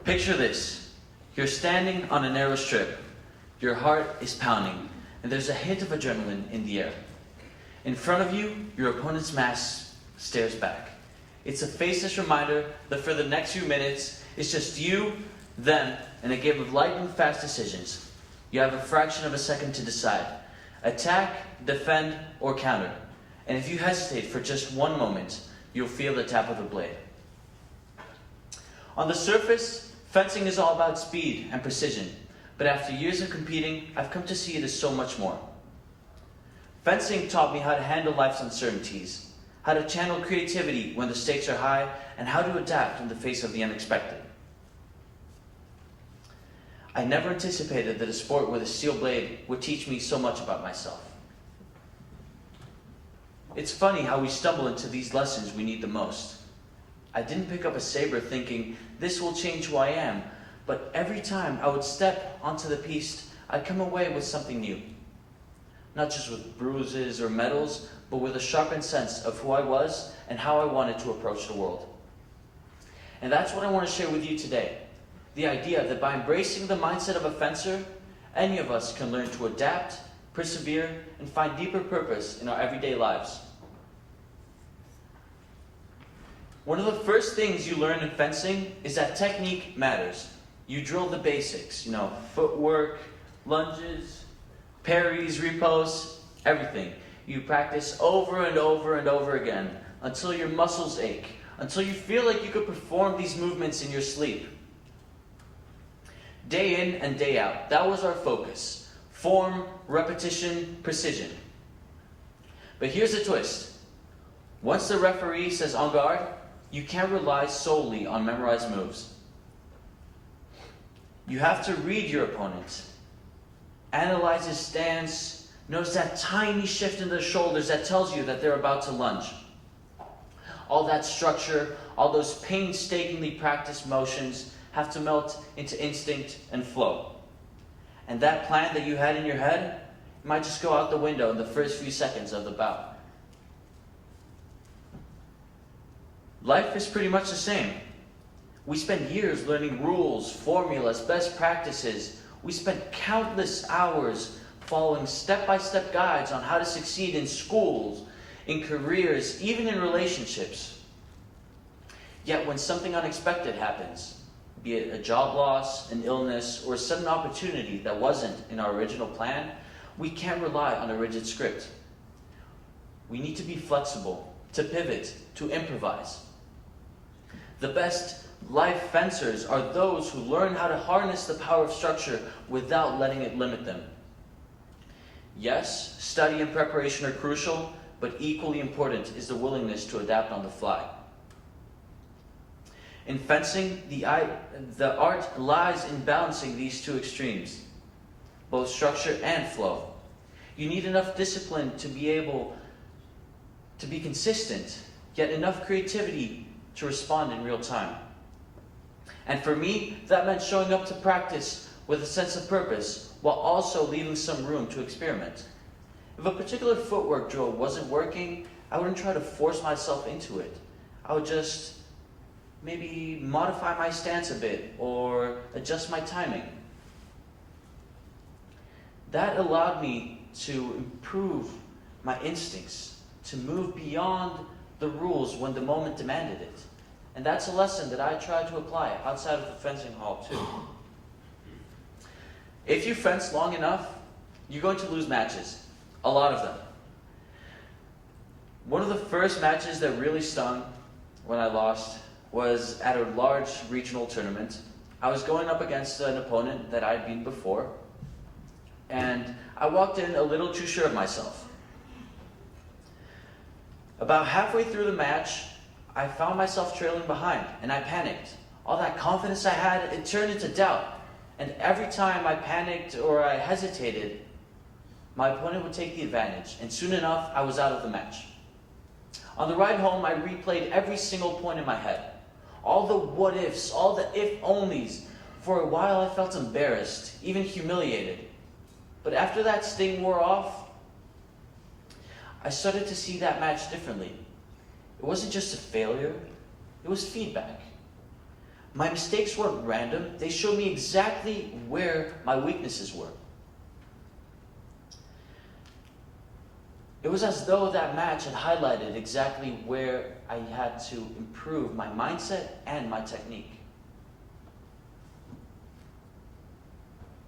Picture this. You're standing on a narrow strip. Your heart is pounding, and there's a hint of adrenaline in the air. In front of you, your opponent's mask stares back. It's a faceless reminder that for the next few minutes, it's just you, them, and a game of lightning fast decisions. You have a fraction of a second to decide. Attack, defend, or counter. And if you hesitate for just one moment, you'll feel the tap of the blade. On the surface, fencing is all about speed and precision, but after years of competing, I've come to see it as so much more. Fencing taught me how to handle life's uncertainties, how to channel creativity when the stakes are high, and how to adapt in the face of the unexpected. I never anticipated that a sport with a steel blade would teach me so much about myself. It's funny how we stumble into these lessons we need the most. I didn't pick up a saber thinking, this will change who I am, but every time I would step onto the piste, I'd come away with something new. Not just with bruises or medals, but with a sharpened sense of who I was and how I wanted to approach the world. And that's what I want to share with you today. The idea that by embracing the mindset of a fencer, any of us can learn to adapt, persevere, and find deeper purpose in our everyday lives. One of the first things you learn in fencing is that technique matters. You drill the basics, footwork, lunges, parries, repos, everything. You practice over and over and over again until your muscles ache, until you feel like you could perform these movements in your sleep. Day in and day out, that was our focus. Form, repetition, precision. But here's the twist. Once the referee says en garde, you can't rely solely on memorized moves. You have to read your opponent, analyze his stance, notice that tiny shift in the shoulders that tells you that they're about to lunge. All that structure, all those painstakingly practiced motions have to melt into instinct and flow. And that plan that you had in your head might just go out the window in the first few seconds of the bout. Life is pretty much the same. We spend years learning rules, formulas, best practices. We spend countless hours following step-by-step guides on how to succeed in schools, in careers, even in relationships. Yet when something unexpected happens, be it a job loss, an illness, or a sudden opportunity that wasn't in our original plan, we can't rely on a rigid script. We need to be flexible, to pivot, to improvise. The best life fencers are those who learn how to harness the power of structure without letting it limit them. Yes, study and preparation are crucial, but equally important is the willingness to adapt on the fly. In fencing, the art lies in balancing these two extremes, both structure and flow. You need enough discipline to be able to be consistent, yet enough creativity to respond in real time. And for me, that meant showing up to practice with a sense of purpose, while also leaving some room to experiment. If a particular footwork drill wasn't working, I wouldn't try to force myself into it. I would just maybe modify my stance a bit or adjust my timing. That allowed me to improve my instincts, to move beyond the rules when the moment demanded it. And that's a lesson that I try to apply outside of the fencing hall too. If you fence long enough, you're going to lose matches. A lot of them. One of the first matches that really stung when I lost was at a large regional tournament. I was going up against an opponent that I'd beaten before, and I walked in a little too sure of myself. About halfway through the match, I found myself trailing behind, and I panicked. All that confidence I had, it turned into doubt. And every time I panicked or I hesitated, my opponent would take the advantage, and soon enough, I was out of the match. On the ride home, I replayed every single point in my head. All the what-ifs, all the if-onlys. For a while, I felt embarrassed, even humiliated. But after that sting wore off, I started to see that match differently. It wasn't just a failure, it was feedback. My mistakes weren't random. They showed me exactly where my weaknesses were. It was as though that match had highlighted exactly where I had to improve my mindset and my technique.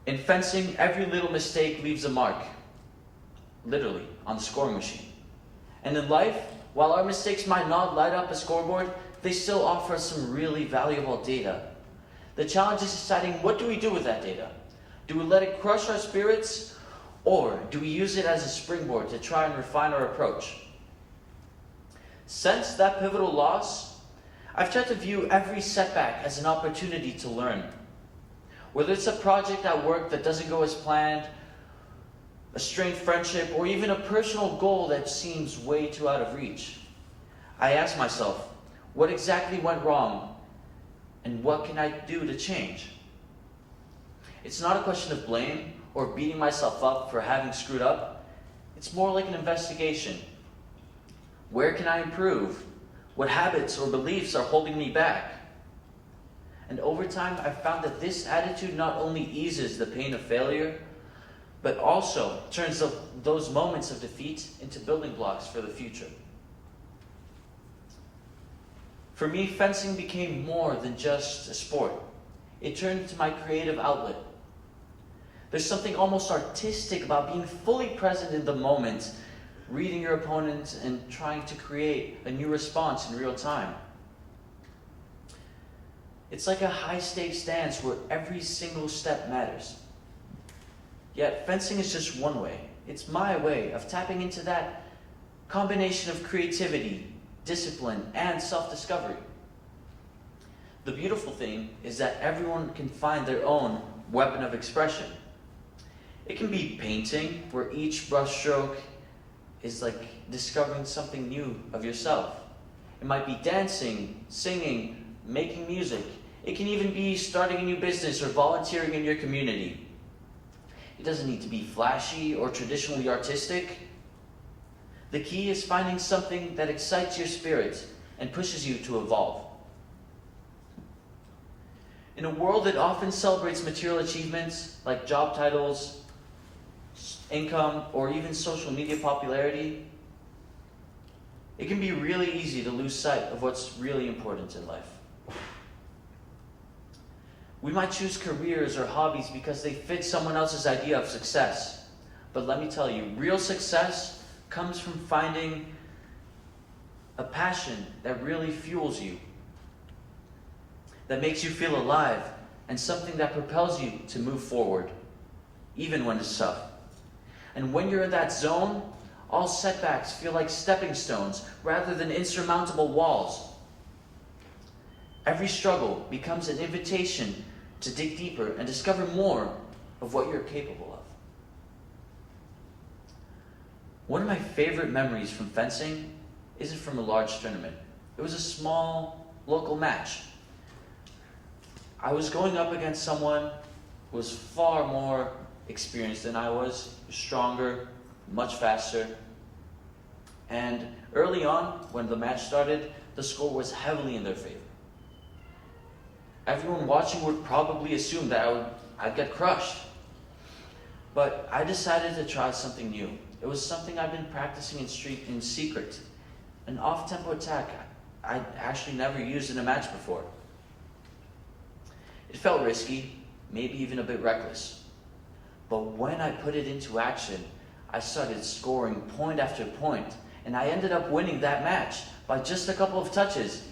In fencing, every little mistake leaves a mark, literally, on the scoring machine. And in life, while our mistakes might not light up a scoreboard, they still offer some really valuable data. The challenge is deciding, what do we do with that data? Do we let it crush our spirits, or do we use it as a springboard to try and refine our approach? Since that pivotal loss, I've tried to view every setback as an opportunity to learn. Whether it's a project at work that doesn't go as planned, a strained friendship, or even a personal goal that seems way too out of reach, I ask myself, what exactly went wrong, and what can I do to change? It's not a question of blame or beating myself up for having screwed up. It's more like an investigation. Where can I improve? What habits or beliefs are holding me back? And over time, I've found that this attitude not only eases the pain of failure, but also turns those moments of defeat into building blocks for the future. For me, fencing became more than just a sport. It turned into my creative outlet. There's something almost artistic about being fully present in the moment, reading your opponent and trying to create a new response in real time. It's like a high-stakes dance where every single step matters. Yet fencing is just one way. It's my way of tapping into that combination of creativity, discipline, and self-discovery. The beautiful thing is that everyone can find their own weapon of expression. It can be painting, where each brushstroke is like discovering something new of yourself. It might be dancing, singing, making music. It can even be starting a new business or volunteering in your community. It doesn't need to be flashy or traditionally artistic. The key is finding something that excites your spirit and pushes you to evolve. In a world that often celebrates material achievements like job titles, income, or even social media popularity, it can be really easy to lose sight of what's really important in life. We might choose careers or hobbies because they fit someone else's idea of success. But let me tell you, real success comes from finding a passion that really fuels you, that makes you feel alive, and something that propels you to move forward, even when it's tough. And when you're in that zone, all setbacks feel like stepping stones rather than insurmountable walls. Every struggle becomes an invitation to dig deeper and discover more of what you're capable of. One of my favorite memories from fencing isn't from a large tournament. It was a small local match. I was going up against someone who was far more experienced than I was, stronger, much faster. And early on, when the match started, the score was heavily in their favor. Everyone watching would probably assume that I'd get crushed. But I decided to try something new. It was something I've been practicing in secret. An off-tempo attack I'd actually never used in a match before. It felt risky, maybe even a bit reckless. But when I put it into action, I started scoring point after point, and I ended up winning that match by just a couple of touches.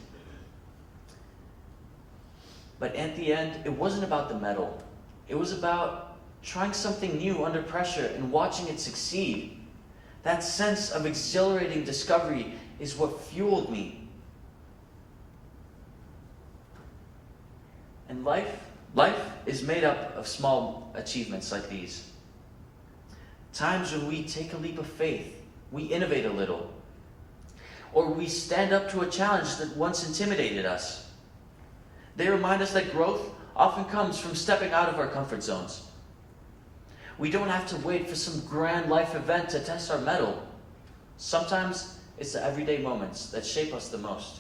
But at the end, it wasn't about the medal. It was about trying something new under pressure and watching it succeed. That sense of exhilarating discovery is what fueled me. And life is made up of small achievements like these. Times when we take a leap of faith, we innovate a little, or we stand up to a challenge that once intimidated us. They remind us that growth often comes from stepping out of our comfort zones. We don't have to wait for some grand life event to test our mettle. Sometimes it's the everyday moments that shape us the most.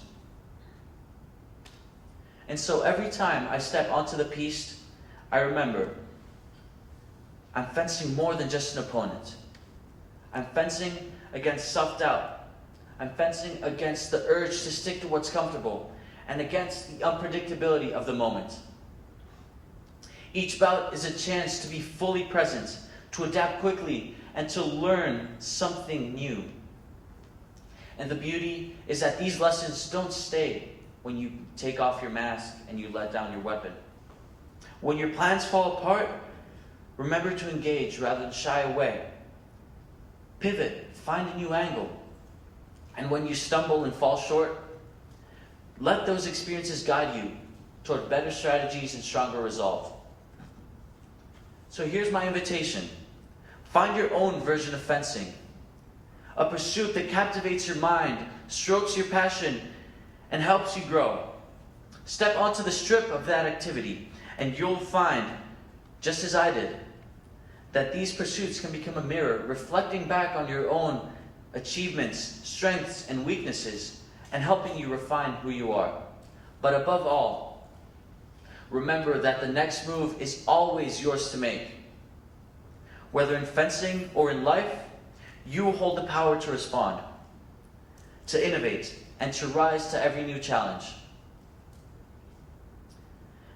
And so every time I step onto the piste, I remember I'm fencing more than just an opponent. I'm fencing against self-doubt. I'm fencing against the urge to stick to what's comfortable and against the unpredictability of the moment. Each bout is a chance to be fully present, to adapt quickly, and to learn something new. And the beauty is that these lessons don't stay when you take off your mask and you let down your weapon. When your plans fall apart, remember to engage rather than shy away. Pivot, find a new angle. And when you stumble and fall short, let those experiences guide you toward better strategies and stronger resolve. So here's my invitation. Find your own version of fencing. A pursuit that captivates your mind, strokes your passion, and helps you grow. Step onto the strip of that activity, and you'll find, just as I did, that these pursuits can become a mirror, reflecting back on your own achievements, strengths, and weaknesses, and helping you refine who you are. But above all, remember that the next move is always yours to make. Whether in fencing or in life, you hold the power to respond, to innovate, and to rise to every new challenge.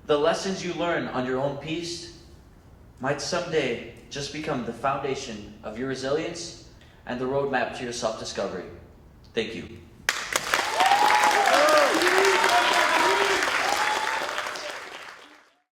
The lessons you learn on your own piste might someday just become the foundation of your resilience and the roadmap to your self-discovery. Thank you.